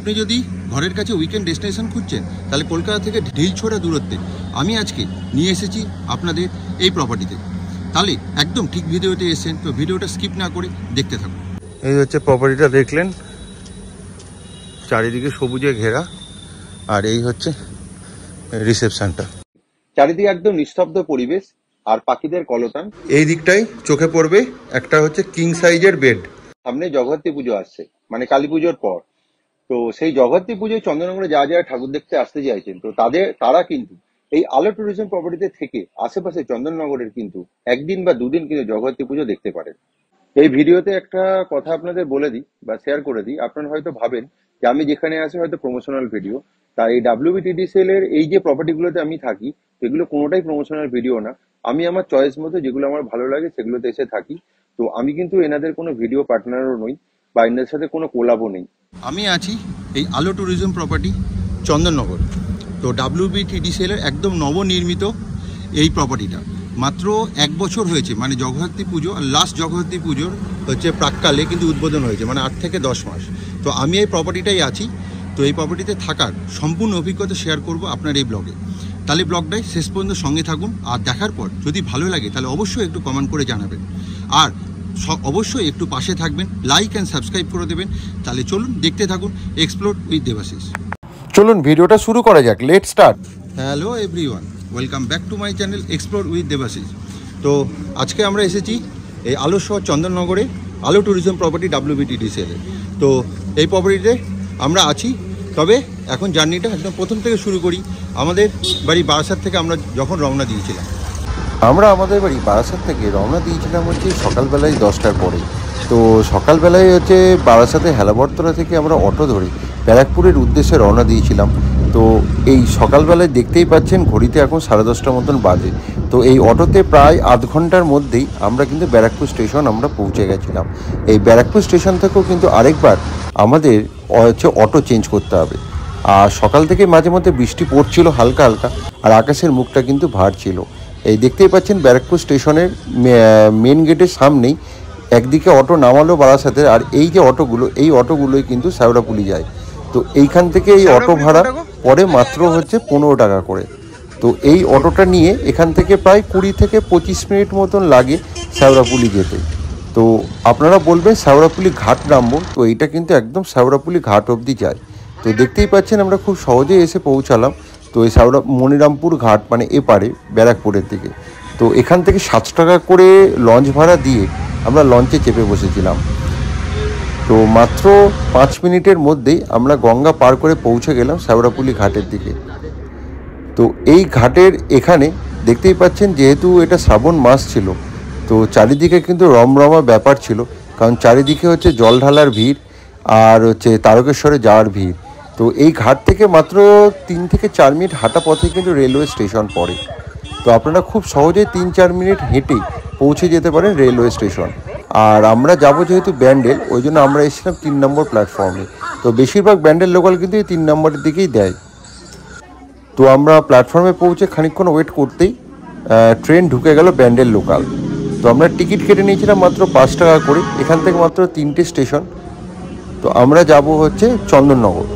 আপনি যদি ঘরের কাছে উইকেন্ড ডেস্টিনেশন খুঁজছেন, তাহলে কলকাতা থেকে ঢিলছোড়া দূরত্বে আমি আজকে নিয়ে এসেছি আপনাদের এই প্রপার্টিতে। তাহলে একদম ঠিক ভিডিওতে এসেছেন, তো ভিডিওটা স্কিপ না করে দেখতে থাকুন। এই হচ্ছে প্রপার্টিটা, দেখলেন চারিদিকে সবুজে ঘেরা, আর এই হচ্ছে রিসেপশনটা। চারিদিকে একদম নিস্তব্ধ পরিবেশ আর পাখিদের কলতান। এই দিকটাই চোখে পড়বে একটা হচ্ছে কিং সাইজের বেড। সামনে জগদ্ধাত্রী পুজো আসছে, মানে কালী পুজোর পর। তো সেই জগদ্ধাত্রী পুজোয় চন্দননগরে যারা ঠাকুর দেখতে আসতে চাইছেন, তো তারা কিন্তু এই আলো ট্যুরিজম প্রপার্টিতে থেকে আশেপাশে চন্দননগরের কিন্তু একদিন বা দুদিন কিন্তু জগদ্ধাত্রী পুজো দেখতে পারেন। এই ভিডিওতে একটা কথা আপনাদের বলে দিই বা শেয়ার করে দিই। আপনারা হয়তো ভাবেন যে আমি যেখানে আসি হয়তো প্রমোশনাল ভিডিও, তাই WBTDCL এর এই যে প্রপার্টিগুলোতে আমি থাকি এগুলো কোনোটাই প্রমোশনাল ভিডিও না। আমি আমার চয়েস মতো যেগুলো আমার ভালো লাগে সেগুলোতে এসে থাকি। তো আমি কিন্তু এনাদের কোনো ভিডিও পার্টনারও নই বা এনাদের সাথে কোনো কোলাবও নেই। আমি আছি এই আলো ট্যুরিজম প্রপার্টি চন্দননগর। তো WBTDCL এর একদম নবনির্মিত এই প্রপার্টিটা মাত্র 1 বছর হয়েছে, মানে জগদ্ধাত্রী পুজো আর লাস্ট জগদ্ধাত্রী পুজোর হচ্ছে প্রাককালে কিন্তু উদ্বোধন হয়েছে, মানে 8 থেকে 10 মাস। তো আমি এই প্রপার্টিটাই আছি। তো এই প্রপার্টিতে থাকার সম্পূর্ণ অভিজ্ঞতা শেয়ার করব আপনার এই ব্লগে। তাহলে ব্লগটাই শেষ পর্যন্ত সঙ্গে থাকুন, আর দেখার পর যদি ভালো লাগে তাহলে অবশ্যই একটু কমেন্ট করে জানাবেন, আর অবশ্যই একটু পাশে থাকবেন, লাইক অ্যান্ড সাবস্ক্রাইব করে দেবেন। তাহলে চলুন দেখতে থাকুন এক্সপ্লোর উইথ দেবাশিস। চলুন ভিডিওটা শুরু করা যাক, let start. Hello everyone, welcome back to my channel explore with Debashis. তো আজকে আমরা এসেছি এই আলো শহর চন্দননগরে আলো ট্যুরিজম প্রপার্টি WBTDCL। তো এই প্রপার্টিতে আমরা আছি, তবে এখন জার্নিটা একদম প্রথম থেকে শুরু করি। আমাদের বাড়ি বারাসাত থেকে আমরা যখন রওনা দিয়েছিলাম, আমাদের বাড়ি বারাসাত থেকে রওনা দিয়েছিলাম হচ্ছে সকালবেলায় 10টার পরে। তো সকালবেলায় হচ্ছে বারাসাতে হেলাবরতলা থেকে আমরা অটো ধরে ব্যারাকপুরের উদ্দেশ্যে রওনা দিয়েছিলাম। তো এই সকালবেলায় দেখতেই পাচ্ছেন ঘড়িতে এখন 10:30 মতন বাজে। তো এই অটোতে প্রায় আধ ঘন্টার মধ্যেই আমরা কিন্তু ব্যারাকপুর স্টেশন আমরা পৌঁছে গেছিলাম। এই ব্যারাকপুর স্টেশন থেকেও কিন্তু আরেকবার আমাদের হচ্ছে অটো চেঞ্জ করতে হবে। আর সকাল থেকে মাঝে মধ্যে বৃষ্টি পড়ছিল হালকা হালকা, আর আকাশের মুখটা কিন্তু ভার ছিল। এই দেখতেই পাচ্ছেন ব্যারাকপুর স্টেশনের মেন গেটের সামনেই একদিকে অটো নামালো বারাসাতের, আর এই যে অটোগুলো, এই অটোগুলোই কিন্তু শেওড়াফুলি যায়। তো এইখান থেকে এই অটো ভাড়া পড়ে মাত্র হচ্ছে 15 টাকা করে। তো এই অটোটা নিয়ে এখান থেকে প্রায় 20 থেকে 25 মিনিট মতন লাগে শেওড়াফুলি যেতে। তো আপনারা বলবেন শেওড়াফুলি ঘাট নামবো, তো এইটা কিন্তু একদম শেওড়াফুলি ঘাট অবধি যায়। তো দেখতেই পাচ্ছেন আমরা খুব সহজেই এসে পৌঁছালাম। তো এই মনিরামপুর ঘাট মানে এপারে ব্যারাকপুরের দিকে। তো এখান থেকে 7 টাকা করে লঞ্চ ভাড়া দিয়ে আমরা লঞ্চে চেপে বসেছিলাম। তো মাত্র 5 মিনিটের মধ্যেই আমরা গঙ্গা পার করে পৌঁছে গেলাম শেওড়াফুলি ঘাটের দিকে। তো এই ঘাটের এখানে দেখতেই পাচ্ছেন, যেহেতু এটা শ্রাবণ মাস ছিল, তো চারিদিকে কিন্তু রমরমা ব্যাপার ছিল, কারণ চারিদিকে হচ্ছে জল ঢালার ভিড় আর হচ্ছে তারকেশ্বরে যাওয়ার ভিড়। তো এই ঘাট থেকে মাত্র 3 থেকে 4 মিনিট হাঁটা পথে কিন্তু রেলওয়ে স্টেশন পড়ে। তো আপনারা খুব সহজেই 3-4 মিনিট হেঁটে পৌঁছে যেতে পারেন রেলওয়ে স্টেশন। আর আমরা যাবো যেহেতু ব্যান্ডেল, ওই জন্য আমরা এসেছিলাম 3 নম্বর প্ল্যাটফর্মে। তো বেশিরভাগ ব্যান্ডেল লোকাল কিন্তু এই 3 নম্বরের দিকেই দেয়। তো আমরা প্ল্যাটফর্মে পৌঁছে খানিকক্ষণ ওয়েট করতেই ট্রেন ঢুকে গেল ব্যান্ডেল লোকাল। তো আমরা টিকিট কেটে নিয়েছিলাম মাত্র 5 টাকা করে, এখান থেকে মাত্র 3টে স্টেশন। তো আমরা যাব হচ্ছে চন্দননগর।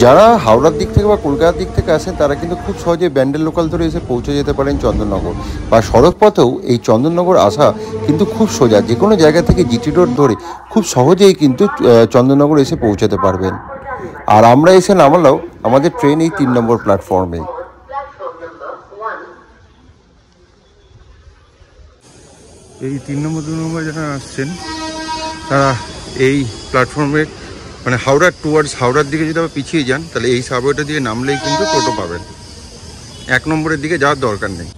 যারা হাওড়ার দিক থেকে বা কলকাতার দিক থেকে আসেন তারা কিন্তু খুব সহজে ব্যান্ডেল লোকাল ধরে এসে পৌঁছে যেতে পারেন চন্দননগর, বা সড়ক পথেও এই চন্দননগর আসা কিন্তু খুব সোজা। যে কোনো জায়গা থেকে GT রোড ধরে খুব সহজেই কিন্তু চন্দননগর এসে পৌঁছাতে পারবেন। আর আমরা এসে নামালাম আমাদের ট্রেন এই 3 নম্বর প্ল্যাটফর্মে। এই 3 নম্বর 2 নম্বর যারা আসছেন তারা এই প্ল্যাটফর্মে মানে হাওড়ার দিকে যদি আবার পিছিয়ে যান, তাহলে এই সাবওয়েটা দিয়ে নামলেই কিন্তু টোটো পাবেন। 1 নম্বরের দিকে যাওয়ার দরকার নেই।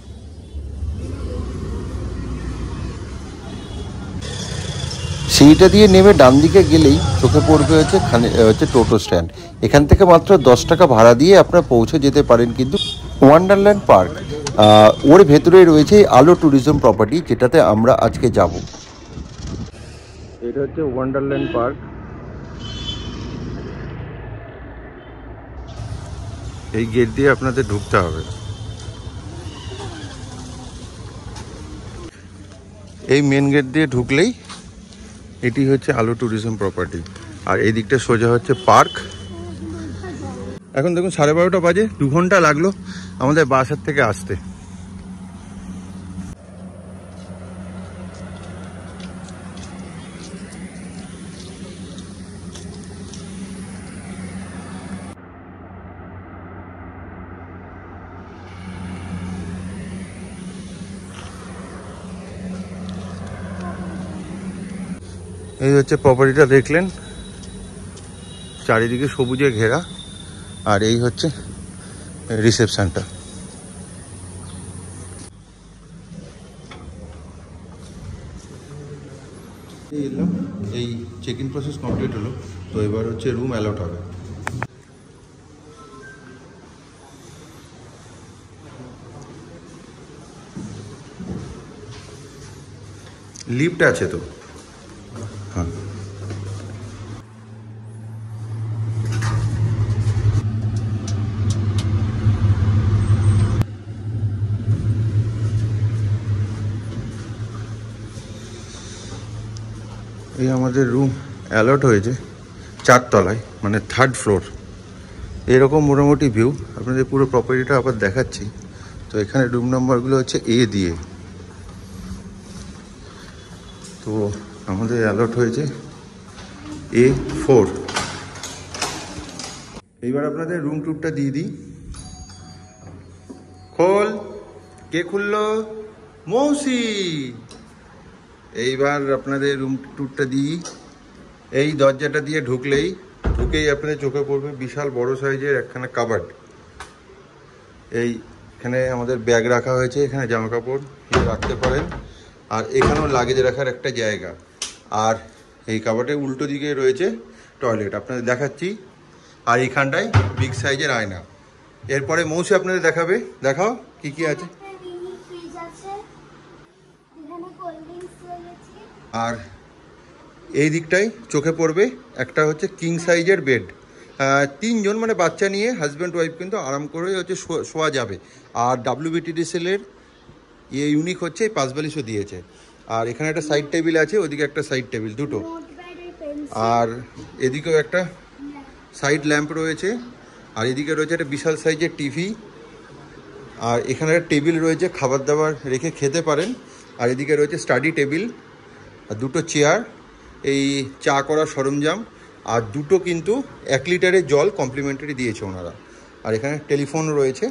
সেইটা দিয়ে নেমে ডান দিকে গেলেই চোখে পড়বে হচ্ছে টোটো স্ট্যান্ড। এখান থেকে মাত্র 10 টাকা ভাড়া দিয়ে আপনারা পৌঁছে যেতে পারেন কিন্তু ওয়ান্ডারল্যান্ড পার্ক। ওর ভেতরে রয়েছে আলো ট্যুরিজম প্রপার্টি, যেটাতে আমরা আজকে যাব। এটা হচ্ছে ওয়ান্ডারল্যান্ড পার্ক। এই গেট দিয়ে আপনাদের ঢুকতে হবে। এই মেন গেট দিয়ে ঢুকলেই এটি হচ্ছে আলো ট্যুরিজম প্রপার্টি, আর এই দিকটা সোজা হচ্ছে পার্ক। এখন দেখুন 12:30 বাজে, 2 ঘন্টা লাগলো আমাদের বারাসাত থেকে আসতে। এই হচ্ছে প্রপার্টিটা, দেখলেন চারিদিকে সবুজে ঘেরা, আর এই হচ্ছে রিসেপশনটা। এই চেক ইন প্রসেস কমপ্লিট হলো, তো এবার হচ্ছে রুম অ্যালট হবে। লিফট আছে তো? হ্যাঁ। এই আমাদের রুম অ্যালট হয়েছে 4 তলায়, মানে 3rd ফ্লোর। এরকম মোটামুটি ভিউ। আপনাদের পুরো প্রপার্টিটা আবার দেখাচ্ছি। তো এখানে রুম নাম্বারগুলো হচ্ছে A দিয়ে। তো আমাদের অ্যালট হয়েছে A4। এইবার আপনাদের রুম ট্যুরটা দিয়ে দিই। খোল, কে খুললো? মৌসি। এইবার আপনাদের রুম ট্যুরটা দিই। এই দরজাটা দিয়ে ঢুকেই আপনাদের চোখে পড়বে বিশাল বড় সাইজের একখানা কাবার্ড। এইখানে আমাদের ব্যাগ রাখা হয়েছে, এখানে জামা কাপড় রাখতে পারেন, আর এখানেও লাগেজ রাখার একটা জায়গা। আর এই কাবার্ডের উল্টো দিকে রয়েছে টয়লেট, আপনাদের দেখাচ্ছি। আর এইখানটায় বিগ সাইজের আয়না। এরপরে মৌসি আপনাদের দেখাবে। দেখাও কি কি আছে। আর এই দিকটায় চোখে পড়বে একটা হচ্ছে কিং সাইজের বেড। 3 জন মানে বাচ্চা নিয়ে হাজব্যান্ড ওয়াইফ কিন্তু আরাম করে হচ্ছে শোয়া যাবে। আর WBTDCL-এর ইউনিক হচ্ছে এই 5 বালিশও দিয়েছে। আর এখানে একটা সাইড টেবিল আছে, ওদিকে একটা সাইড টেবিল, দুটো। আর এদিকেও একটা সাইড ল্যাম্প রয়েছে। আর এদিকে রয়েছে একটা বিশাল সাইজের টিভি। আর এখানে একটা টেবিল রয়েছে, খাবার দাবার রেখে খেতে পারেন। আর এদিকে রয়েছে স্টাডি টেবিল, আর 2টো চেয়ার, এই চা করার সরঞ্জাম, আর 2টো কিন্তু 1 লিটারের জল কমপ্লিমেন্টারি দিয়েছে ওনারা। আর এখানে টেলিফোন রয়েছে।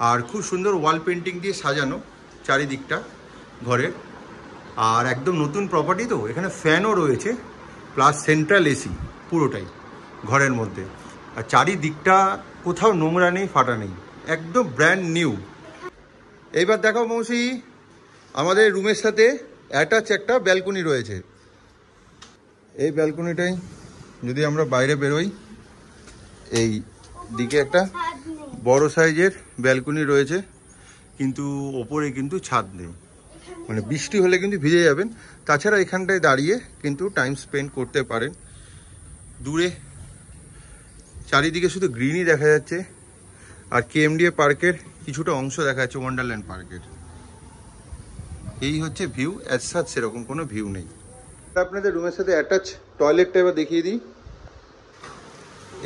আর খুব সুন্দর ওয়াল পেন্টিং দিয়ে সাজানো চারিদিকটা ঘরের। আর একদম নতুন প্রপার্টি, তো এখানে ফ্যানও রয়েছে, প্লাস সেন্ট্রাল এসি পুরোটাই ঘরের মধ্যে। আর চারিদিকটা কোথাও নোংরা নেই, ফাটা নেই, একদম ব্র্যান্ড নিউ। এইবার দেখো মৌসি, আমাদের রুমের সাথে অ্যাটাচ একটা ব্যালকনি রয়েছে। এই ব্যালকনিটাই যদি আমরা বাইরে বেরোই, এই দিকে একটা বড় সাইজের ব্যালকনি রয়েছে, কিন্তু ওপরে কিন্তু ছাদ নেই, মানে বৃষ্টি হলে কিন্তু ভিজে যাবেন। তাছাড়া এখানটায় দাঁড়িয়ে কিন্তু টাইম স্পেন্ড করতে পারেন। দূরে চারিদিকে শুধু গ্রিনই দেখা যাচ্ছে। আর KMDA পার্কের কিছুটা অংশ দেখা যাচ্ছে, ওয়ান্ডারল্যান্ড পার্কের। এই হচ্ছে ভিউ। অ্যাজ সাচ সেরকম কোনো ভিউ নেই। আপনাদের রুমের সাথে অ্যাটাচ টয়লেটটা এবার দেখিয়ে দিই।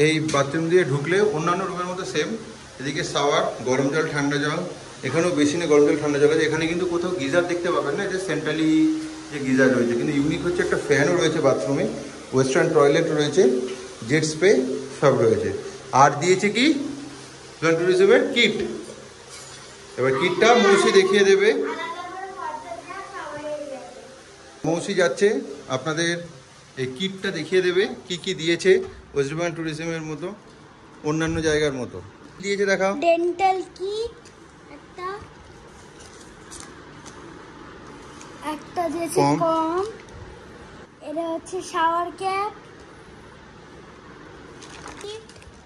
এই বাথরুম দিয়ে ঢুকলে অন্যান্য রুমের মতো সেম। এদিকে শাওয়ার, গরম জল, ঠান্ডা জল। এখানেও বেসিনে গরম জল, ঠান্ডা জল আছে। এখানে কিন্তু কোথাও গিজার দেখতে পাবেন না, যে সেন্ট্রালি যে গিজার রয়েছে। কিন্তু ইউনিক হচ্ছে একটা ফ্যানও রয়েছে বাথরুমে, ওয়েস্টার্ন টয়লেট রয়েছে, জেট স্প্রে সব রয়েছে। আর দিয়েছে কি ট্যুরিজমের কিট। এবার কিটটা মৌসি দেখিয়ে দেবে। মৌসি যাচ্ছে আপনাদের এই কিটটা দেখিয়ে দেবে কি কি দিয়েছে। ওয়েস্ট বেঙ্গল ট্যুরিজমের মতো, অন্যান্য জায়গার মতো দিয়েছে। দেখাও। ডেন্টাল কিট একটা দিয়েছে, কম। এটা হচ্ছে শাওয়ার ক্যাপ।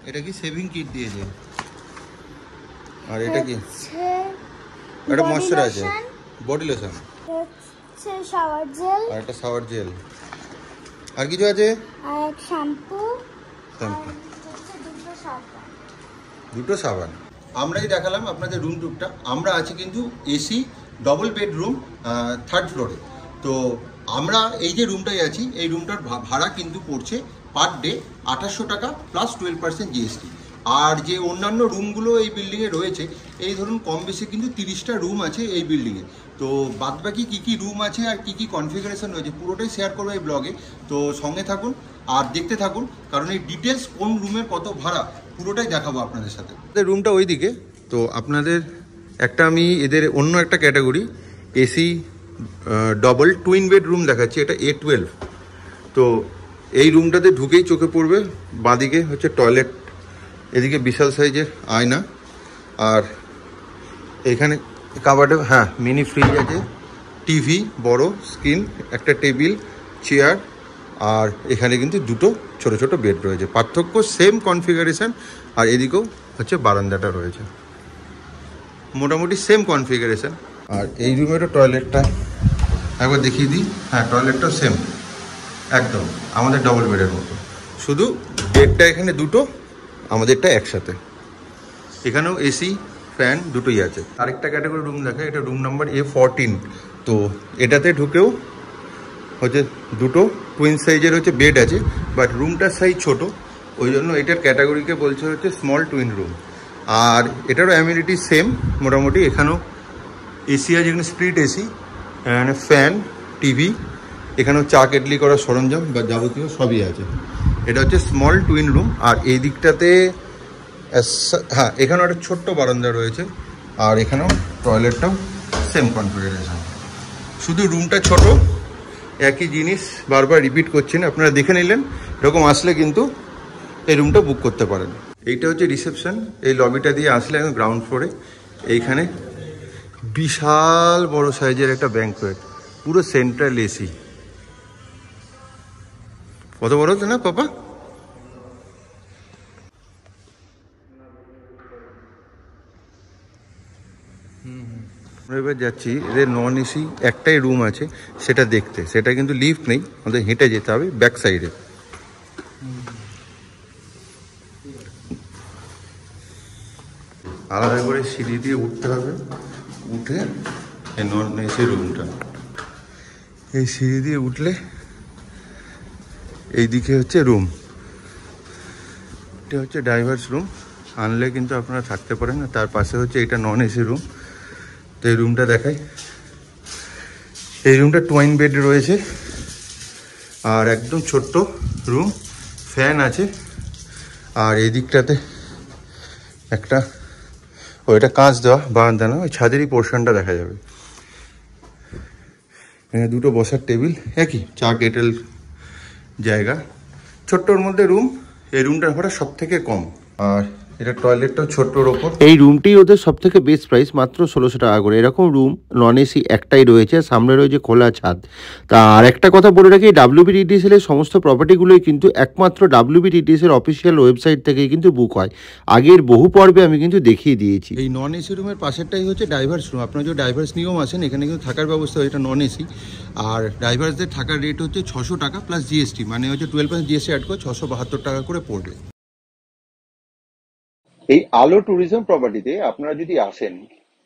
এটা কি সেভিং কিট দিয়েছে। আর এটা কি? এটা moisturiser, body lotion, shower gel, আর একটা শাওয়ার জেল। আর কিছু আছে? আর এক শ্যাম্পু, দুটো সাবান। আমরাই দেখালাম আপনাদের রুম টুরটা। আমরা আছি কিন্তু এসি ডবল বেডরুম 3rd ফ্লোরে। তো আমরা এই যে রুমটায় আছি, এই রুমটার ভাড়া কিন্তু পড়ছে পার ডে 2800 টাকা প্লাস 12% GST। আর যে অন্যান্য রুমগুলো এই বিল্ডিংয়ে রয়েছে, এই ধরুন কম বেশি কিন্তু 30টা রুম আছে এই বিল্ডিংয়ে। তো বাদবাকি কী কী রুম আছে আর কী কী কনফিগারেশন রয়েছে পুরোটাই শেয়ার করবো এই ব্লগে। তো সঙ্গে থাকুন আর দেখতে থাকুন, কারণ এই ডিটেলস কোন রুমের কত ভাড়া পুরোটাই দেখাবো আপনাদের সাথে। রুমটা ওই দিকে, তো আপনাদের একটা আমি এদের অন্য একটা category AC double twin bed room দেখাচ্ছি, এটা A12। তো এই রুমটাতে ঢুকেই চোখে পড়বে বাঁদিকে হচ্ছে টয়লেট, এদিকে বিশাল সাইজের আয়না, আর এখানে কাবার্ডে হ্যাঁ মিনি ফ্রিজ আছে, টিভি, বড় স্ক্রিন, একটা টেবিল, চেয়ার, আর এখানে কিন্তু দুটো ছোট ছোট বেড রয়েছে। পার্থক্য সেম কনফিগারেশন, আর এদিকেও হচ্ছে বারান্দাটা রয়েছে, মোটামুটি সেম কনফিগারেশন। আর এই রুমেরও টয়লেটটা একবার দেখিয়ে দিই। হ্যাঁ, টয়লেটটাও সেম একদম আমাদের ডবল বেডের মতো, শুধু বেডটা এখানে দুটো, আমাদেরটা একসাথে। এখানেও এসি ফ্যান দুটোই আছে। আরেকটা ক্যাটাগরি রুম দেখা, এটা রুম নাম্বার A14। তো এটাতে ঢুকেও হচ্ছে দুটো টুইন সাইজের হচ্ছে বেড আছে, বাট রুমটার সাইজ ছোট, ওই জন্য এটার ক্যাটাগরিকে বলছে হচ্ছে স্মল টুইন রুম। আর এটারও অ্যামিনিটি সেম মোটামুটি, এখানেও এসি আছে, এখানে স্প্লিট এসি, এখানে ফ্যান, টিভি, এখানেও চা কেটলি করার সরঞ্জাম বা যাবতীয় সবই আছে। এটা হচ্ছে স্মল টুইন রুম। আর এই দিকটাতে হ্যাঁ এখানেও একটা ছোট্ট বারান্দা রয়েছে, আর এখানেও টয়লেটটাও সেম কনফিগারেশন, শুধু রুমটা ছোট, একই জিনিস বারবার রিপিট করছি না, আপনারা দেখে নিলেন। এরকম আসলে কিন্তু এই রুমটা বুক করতে পারেন। এইটা হচ্ছে রিসেপশন, এই লবিটা দিয়ে আসলে এখন গ্রাউন্ড ফ্লোরে এইখানে বিশাল বড় সাইজের একটা ব্যাংকোয়েট, পুরো সেন্ট্রাল এসি। কত বড় হচ্ছে না পাপা? আমরা এবার যাচ্ছি এদের নন এসি একটাই রুম আছে সেটা দেখতে, সেটা কিন্তু লিফট নেই, আমাদের হেঁটে যেতে হবে ব্যাক সাইডে। আলাদা করে সিঁড়ি দিয়ে উঠতে হবে, উঠে এই নন এসি রুমটা, এই সিঁড়ি দিয়ে উঠলে এইদিকে হচ্ছে রুম, এটা হচ্ছে ড্রাইভার্স রুম, আনলে কিন্তু আপনারা থাকতে পারেন না। তার পাশে হচ্ছে এটা নন এসি রুম। তো এই রুমটা দেখাই, এই রুমটা টুইন বেড রয়েছে, আর একদম ছোট্ট রুম, ফ্যান আছে, আর এই দিকটাতে একটা ওইটা কাঁচ দেওয়া বারান্দা না, ওই ছাদেরই পোর্শনটা দেখা যাবে। এখানে দুটো বসার টেবিল, একই চা কেটেল জায়গা, ছোট্টর মধ্যে রুম। এই রুমটার ভাড়া সব থেকে কম, আর এটা টয়লেটটাও ছোট্টর ওপর। এই রুমটি ওদের সব থেকে বেস্ট প্রাইস, মাত্র 1600 টাকা করে। এরকম রুম নন এসি একটাই রয়েছে, সামনে রয়েছে খোলা ছাদ। তা আর একটা কথা বলে রাখি, WBTTCL এর সমস্ত প্রপার্টিগুলোই কিন্তু একমাত্র WBTTCL এর অফিসিয়াল ওয়েবসাইট থেকেই কিন্তু বুক হয়। আগের বহু পর্বে আমি কিন্তু দেখিয়ে দিয়েছি। এই নন এসি রুমের পাশেরটাই হচ্ছে ড্রাইভার্স রুম। আপনারা যদি ড্রাইভার্স নিয়েও আসেন, এখানে কিন্তু থাকার ব্যবস্থা, এটা নন এসি। আর ড্রাইভার্সদের থাকার রেট হচ্ছে 600 টাকা প্লাস জিএসটি, মানে হচ্ছে 12% জিএসটি অ্যাড করে 672 টাকা করে পড়বে। এই আলো ট্যুরিজম প্রপার্টিতে আপনারা যদি আসেন,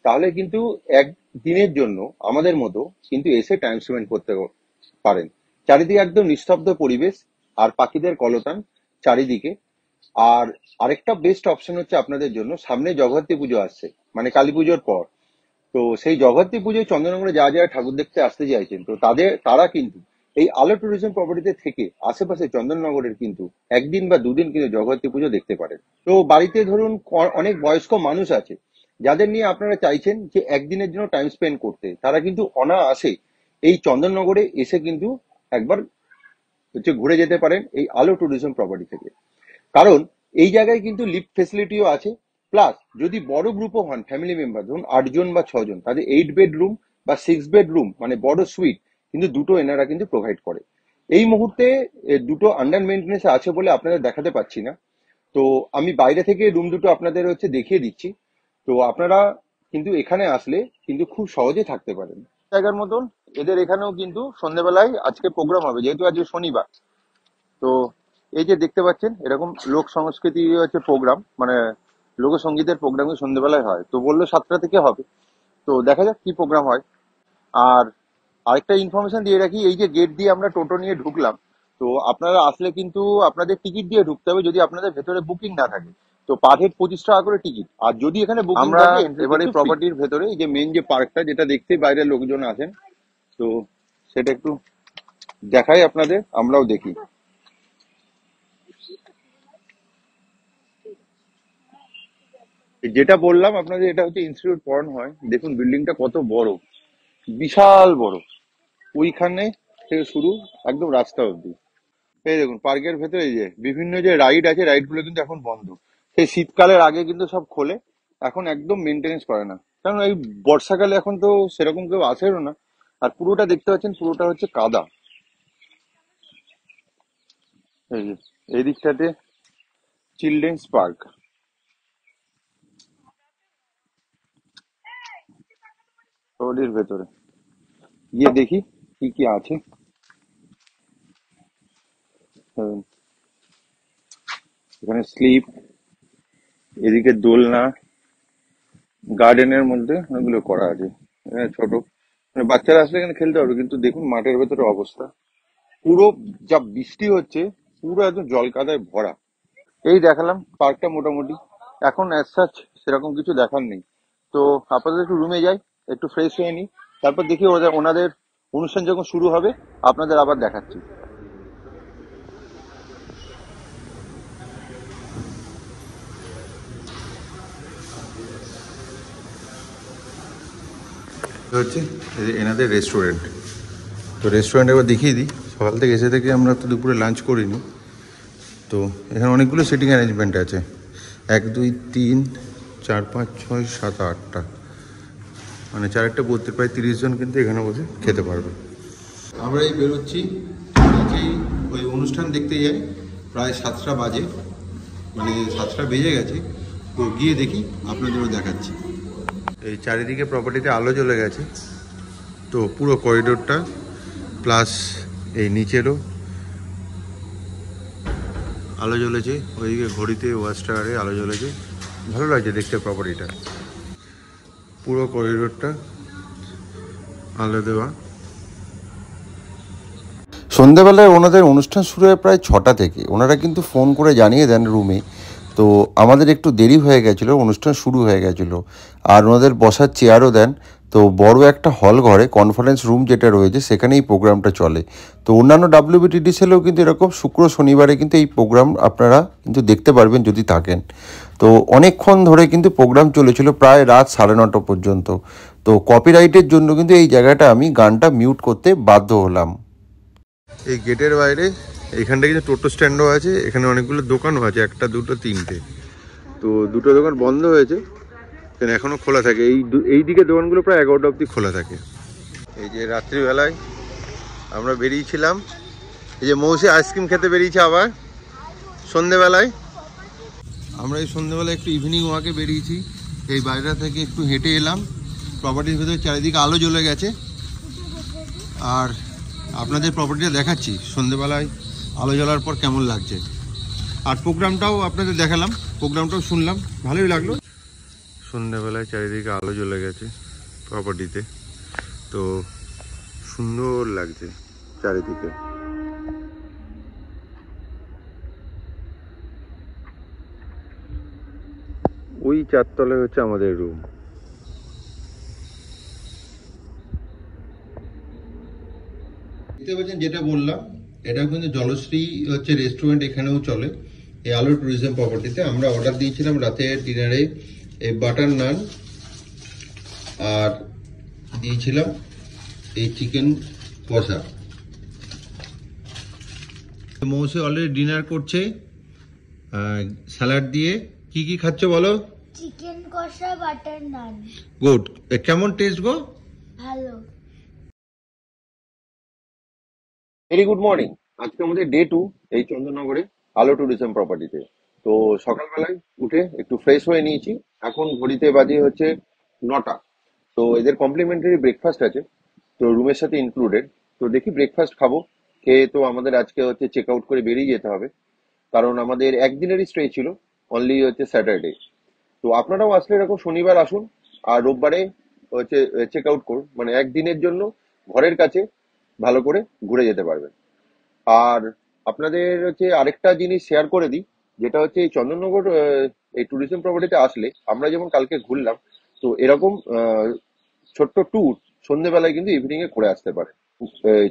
তাহলে কিন্তু একদিনের জন্য আমাদের মতো কিন্তু এসে টাইম স্পেন্ড করতে পারেন। চারিদিকে একদম নিস্তব্ধ পরিবেশ আর পাখিদের কলতান চারিদিকে। আর আরেকটা বেস্ট অপশন হচ্ছে আপনাদের জন্য, সামনে জগদ্ধাত্রী পুজো আসছে, মানে কালী পুজোর পর। তো সেই জগদ্ধাত্রী পুজোয় চন্দননগরে যারা ঠাকুর দেখতে আসতে চাইছেন, তো তারা কিন্তু এই আলো ট্যুরিজম প্রপার্টিতে থেকে আশেপাশে চন্দননগরের কিন্তু একদিন বা দুদিন কিন্তু জগদ্ধাত্রী পুজো দেখতে পারেন। তো বাড়িতে ধরুন অনেক বয়স্ক মানুষ আছে যাদের নিয়ে আপনারা চাইছেন যে একদিনের জন্য টাইম স্পেন্ড করতে, তারা কিন্তু অনায়াসে এই চন্দননগরে এসে কিন্তু একবার হচ্ছে ঘুরে যেতে পারেন এই আলো ট্যুরিজম প্রপার্টি থেকে। কারণ এই জায়গায় কিন্তু লিফট ফেসিলিটিও আছে, প্লাস যদি বড় গ্রুপও হন, ফ্যামিলি মেম্বার ধরুন 8 জন বা 6 জন, তাদের 8 বেডরুম বা 6 বেডরুম মানে বড় সুইট কিন্তু দুটো এনারা কিন্তু প্রোভাইড করে। এই মুহূর্তে দুটো আন্ডার মেইনটেনেন্স আছে বলে আপনাদের দেখাতে পাচ্ছি না, তো আমি বাইরে থেকে রুম দুটো আপনাদের হচ্ছে দেখিয়ে দিচ্ছি। তো আপনারা কিন্তু এখানে আসলে কিন্তু খুব সহজে থাকতে পারেন। জায়গার মতন এদের এখানেও কিন্তু সন্ধ্যেবেলায় আজকে প্রোগ্রাম হবে, যেহেতু আজকে শনিবার। তো এই যে দেখতে পাচ্ছেন এরকম লোক সংস্কৃতি হচ্ছে প্রোগ্রাম, মানে লোকসঙ্গীতের প্রোগ্রাম সন্ধ্যেবেলায় হয়। তো বললো 7টা থেকে হবে, তো দেখা যাক কি প্রোগ্রাম হয়। আর আরেকটা ইনফরমেশন দিয়ে রাখি, এই যে গেট দিয়ে আমরা টোটো নিয়ে ঢুকলাম, তো আপনারা আসলে কিন্তু আপনাদের টিকিট দিয়ে ঢুকতে হবে যদি আপনাদের ভেতরে বুকিং না থাকে। তো পার হেড 25 টাকা করে টিকিট। আর যদি এখানে বুকিং আমরা থাকে এবারে কিন্তু free। প্রপার্টির ভেতরে এই যে মেন যে পার্কটা যেটা দেখতে বাইরের লোকজন আসেন, তো সেটা একটু দেখাই আপনাদের, আমরাও দেখি। যেটা বললাম আপনাদের, এটা হচ্ছে ইনস্টিটিউট পয়েন্ট হয়। দেখুন বিল্ডিংটা কত বড়, বিশাল বড়। ওইখানে থেকে শুরু একদম রাস্তা অব্দি। এই দেখুন পার্কের ভেতরে এই যে বিভিন্ন যে রাইড আছে, রাইড গুলো কিন্তু এখন বন্ধ। সেই শীতকালের আগে কিন্তু সব খোলে, এখন একদম মেনটেনেন্স করে না, কারণ এই বর্ষাকালে এখন তো সেরকম কেউ আসেও না। আর পুরোটা দেখতে পাচ্ছেন, পুরোটা হচ্ছে কাদা। এই যে এই দিকটাতে চিলড্রেন্স পার্ক, ওটির ভেতরে গিয়ে দেখি কি কি আছে। হুম, এখানে স্লিপ, এদিকে দোলনা, গার্ডেনের মধ্যে অনেকগুলো করা আছে। এখানে ছোট মানে বাচ্চারা আসলে এখানে খেলতে পারবে, কিন্তু দেখুন মাঠের ভেতরে অবস্থা পুরো, যা বৃষ্টি হচ্ছে পুরো একদম জল কাদায় ভরা। এই দেখালাম পার্কটা মোটামুটি, এখন অ্যাজ সাচ সেরকম কিছু দেখার নেই। তো আপাতত একটু রুমে যাই, একটু ফ্রেশ হয়ে নিই, তারপর দেখি ওনাদের অনুষ্ঠান যখন শুরু হবে আপনাদের আবার দেখাচ্ছি। হচ্ছে এনাদের রেস্টুরেন্ট। তো রেস্টুরেন্ট একবার দেখিয়ে দিই। সকাল থেকে এসে থেকে আমরা তো দুপুরে লাঞ্চ করিনি। তো এখানে অনেকগুলো সিটিং অ্যারেঞ্জমেন্ট আছে, 1 2 3 4 5 6 7 8টা, মানে 4 বলতে প্রায় 30 জন কিন্তু এখানে বসে খেতে পারবে। আমরা এই বেরোচ্ছি, নিজেই ওই অনুষ্ঠান দেখতে যাই, প্রায় 7টা বাজে, মানে 7টা বেজে গেছে। তো গিয়ে দেখি, আপনাদেরও দেখাচ্ছি। এই চারিদিকে প্রপার্টিতে আলো জ্বলে গেছে, তো পুরো করিডোরটা প্লাস এই নিচেরও আলো জ্বলেছে, ওইদিকে ঘড়িতে ওয়াচ টাওয়ারে আলো জ্বলেছে, ভালো লাগছে দেখতে প্রপার্টিটা। পুরো করিডোরটা আলো দেওয়া। সন্ধেবেলায় ওনাদের অনুষ্ঠান শুরু হয় প্রায় 6টা থেকে। ওনারা কিন্তু ফোন করে জানিয়ে দেন রুমে। তো আমাদের একটু দেরি হয়ে গেছিলো, অনুষ্ঠান শুরু হয়ে গেছিলো। আর ওনাদের বসার চেয়ারও দেন। তো বড় একটা হল ঘরে, কনফারেন্স রুম যেটা রয়েছে, সেখানেই প্রোগ্রামটা চলে। তো অন্যান্য WBTDCলেও কিন্তু এরকম শুক্র শনিবারে কিন্তু এই প্রোগ্রাম আপনারা কিন্তু দেখতে পারবেন যদি থাকেন। তো অনেকক্ষণ ধরে কিন্তু প্রোগ্রাম চলেছিল, প্রায় রাত 9:30 পর্যন্ত। তো কপিরাইটের জন্য কিন্তু এই জায়গাটা আমি গানটা মিউট করতে বাধ্য হলাম। এই গেটের বাইরে এইখানটা কিন্তু টোটো স্ট্যান্ডও আছে, এখানে অনেকগুলো দোকানও আছে, 1 2 3টে। তো 2টো দোকান বন্ধ হয়েছে, এখনো খোলা থাকে। এই দিকে দোকানগুলো প্রায় 11টা অবধি খোলা থাকে। এই যে রাত্রিবেলায় আমরা বেরিয়েছিলাম, এই যে মৌসি আইসক্রিম খেতে বেরিয়েছে। আবার সন্ধেবেলায় আমরা এই সন্ধেবেলায় একটু ইভিনিং ওয়াকে বেরিয়েছি। এই বাইরেটা থেকে একটু হেঁটে এলাম, প্রপার্টির ভেতরে চারিদিকে আলো জ্বলে গেছে। আর আপনাদের প্রপার্টিটা দেখাচ্ছি সন্ধেবেলায় আলো জ্বলার পর কেমন লাগছে। আর প্রোগ্রামটাও আপনাদের দেখালাম, প্রোগ্রামটাও শুনলাম, ভালোই লাগলো। সন্ধেবেলায় চারিদিকে আলো জ্বলে গেছে প্রপার্টিতে, তো সুন্দর লাগছে চারিদিকে। ওই 4তলায় হচ্ছে আমাদের রুম। দেখতে পাচ্ছেন যেটা বললাম, এটা কিন্তু জলশ্রী হচ্ছে রেস্টুরেন্ট, এখানেও চলে এই আলো ট্যুরিজম প্রপার্টিতে। আমরা অর্ডার দিয়েছিলাম রাতের ডিনারে এই বাটার নান, আর দিয়েছিলাম এই চিকেন কষা। মৌসে অলরেডি ডিনার করছে স্যালাড দিয়ে। কি কি খাচ্ছ বলো? চিকেন কষা, বাটার নান। গুড। কেমন টেস্ট গো? ভালো। Very good morning. আজকে আমাদের ডে 2 এই চন্দননগরে আলো ট্যুরিজম প্রপার্টিতে। তো সকালবেলায় উঠে একটু ফ্রেশ হয়ে নিয়েছি, এখন ঘড়িতে বাজে হচ্ছে 9টা। তো এদের কমপ্লিমেন্টারি ব্রেকফাস্ট আছে, তো রুমের সাথে ইনক্লুডেড। তো দেখি ব্রেকফাস্ট খাবো, খেয়ে তো আমাদের আজকে হচ্ছে চেক আউট করে বেরিয়ে যেতে হবে, কারণ আমাদের একদিনেরই স্টে ছিল, অনলি হচ্ছে স্যাটারডে। তো আপনারাও আসলে এরকম শনিবার আসুন, আর রোববারে হচ্ছে চেক আউট করুন, মানে একদিনের জন্য ঘরের কাছে ভালো করে ঘুরে যেতে পারবেন। আর আপনাদের হচ্ছে আরেকটা জিনিস শেয়ার করে দিই, যেটা হচ্ছে এই চন্দননগর এই ট্যুরিজম প্রপার্টিতে আসলে আমরা যেমন কালকে ঘুরলাম, তো এরকম ছোট্ট ট্যুর সন্ধ্যেবেলায় কিন্তু ইভিনিং এ করে আসতে পারে।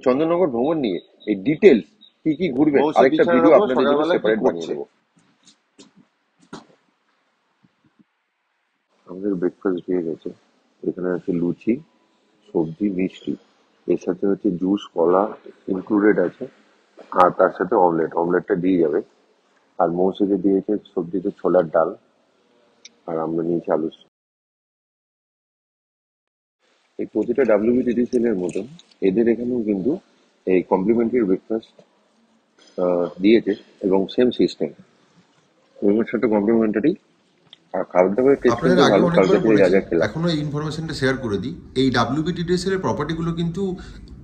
চন্দননগর ভ্রমণ নিয়ে এই ডিটেলস কি কি ঘুরবেন আরেকটা ভিডিও আপনাদের জন্য সেপারেট বানিয়ে দেবো। আমাদের ব্রেকফাস্ট দিয়ে গেছে, এখানে আছে লুচি, সবজি, মিষ্টি, এর সাথে হচ্ছে জুস, কলা ইনক্লুডেড আছে, আর তার সাথে অমলেটটা দিয়ে যাবে। আর মৌসুমে দিয়েছে সবজিতে ছোলার ডাল, আর আমরা নিয়েছি আলু। এই প্রতিটা WBTTCL এর মতন এদের এখানেও কিন্তু এই কমপ্লিমেন্টারি ব্রেকফাস্ট দিয়েছে এবং সেম সিস্টেম, রুমের সাথে কমপ্লিমেন্টারি। আর খাবার দাবারের টেস্ট কিন্তু ভালো, কালকে থেকে যা যা খেলাম। এখনো এই ইনফরমেশনটা শেয়ার করে দিই, এই WBTTCL এর প্রপার্টিগুলো কিন্তু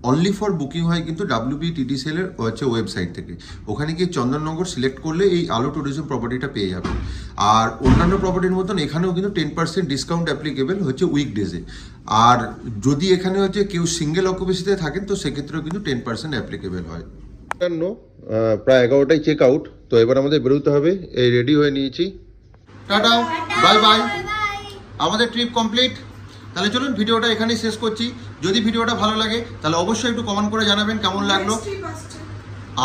অনলি ফর বুকিং হয় কিন্তু WBTTCL এর হচ্ছে ওয়েবসাইট থেকে। ওখানে গিয়ে চন্দননগর সিলেক্ট করলে এই আলো ট্যুরিজম প্রপার্টিটা পেয়ে যাবে। আর অন্যান্য প্রপার্টির মতন এখানেও কিন্তু 10% ডিসকাউন্ট অ্যাপ্লিকেবল হচ্ছে উইকডেজে। আর যদি এখানে হচ্ছে কেউ সিঙ্গেল অকুপেসিতে থাকেন তো সেক্ষেত্রেও কিন্তু 10% অ্যাপ্লিকেবল হয়। প্রায় 11টায় চেক আউট, তো এবার আমাদের বেরোতে হবে। এই রেডি হয়ে নিয়েছি, টাটা, বাই বাই, আমাদের ট্রিপ কমপ্লিট। তাহলে চলুন ভিডিওটা এখানেই শেষ করছি। যদি ভিডিওটা ভালো লাগে তাহলে অবশ্যই একটু কমেন্ট করে জানাবেন কেমন লাগলো,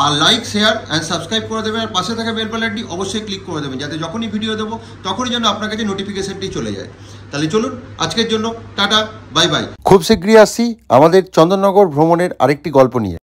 আর লাইক, শেয়ার অ্যান্ড সাবস্ক্রাইব করে দেবেন। আর পাশে থাকা বেল বাটনটি অবশ্যই ক্লিক করে দেবেন, যাতে যখনই ভিডিও দেবো তখনই যেন আপনার কাছে নোটিফিকেশনটি চলে যায়। তাহলে চলুন আজকের জন্য টাটা, বাই বাই। খুব শীঘ্রই আসছি আমাদের চন্দননগর ভ্রমণের আরেকটি গল্প নিয়ে।